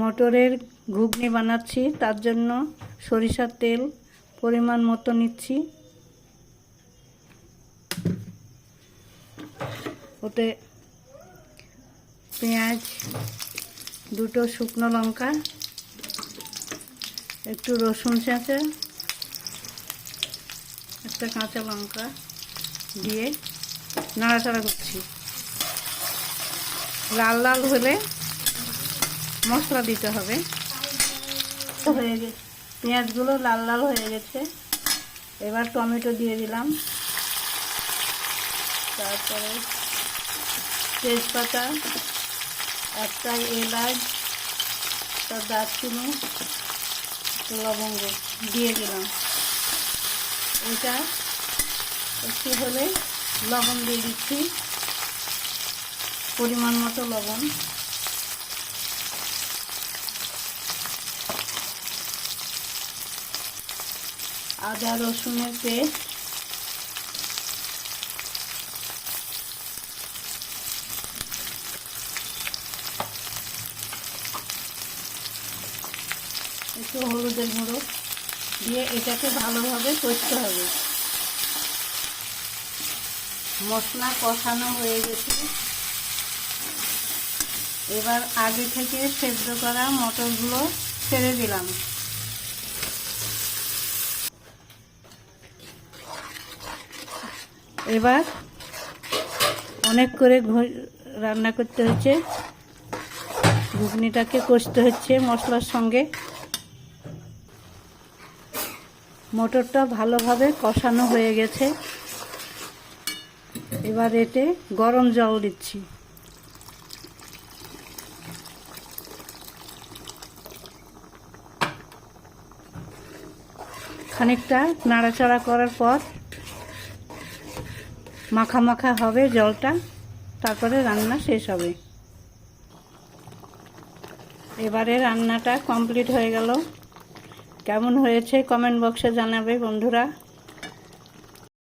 মটরের ঘুগনি বানাচ্ছি, তার জন্য সরিষার তেল পরিমাণ মতো নিচ্ছি। ওতে পেঁয়াজ, দুটো শুকনো লঙ্কা, একটু রসুন চেঁচা, একটা কাঁচা লঙ্কা দিয়ে নাড়াচাড়া করছি। লাল লাল হলে মশলা দিতে হবে। হয়ে গেছে, পেঁয়াজগুলো লাল লাল হয়ে গেছে। এবার টমেটো দিয়ে দিলাম, তারপরে তেজপাতা, একটা এলাচ, তার দারচিনি, লবঙ্গ দিয়ে দিলাম। এটা একটু হলে লবণ দিয়ে দিচ্ছি, পরিমাণ মতো লবণ। আদা রসুনের পেস্ট, একটু হলুদের গুঁড়ো দিয়ে এটাকে ভালোভাবে কষতে হবে। মশলা কষানো হয়ে গেছে। এবার আগে থেকে সেদ্ধ করা মটরগুলো ছেড়ে দিলাম। এবার অনেক করে রান্না করতে হচ্ছে, ঘুগনিটাকে কষতে হচ্ছে মশলার সঙ্গে। মটরটা ভালোভাবে কষানো হয়ে গেছে। এবার এতে গরম জল দিচ্ছি। খানিকটা নাড়াচাড়া করার পর মাখা মাখা হবে জলটা, তারপরে রান্না শেষ হবে। এবারে রান্নাটা কমপ্লিট হয়ে গেল। কেমন হয়েছে কমেন্ট বক্সে জানাবে বন্ধুরা।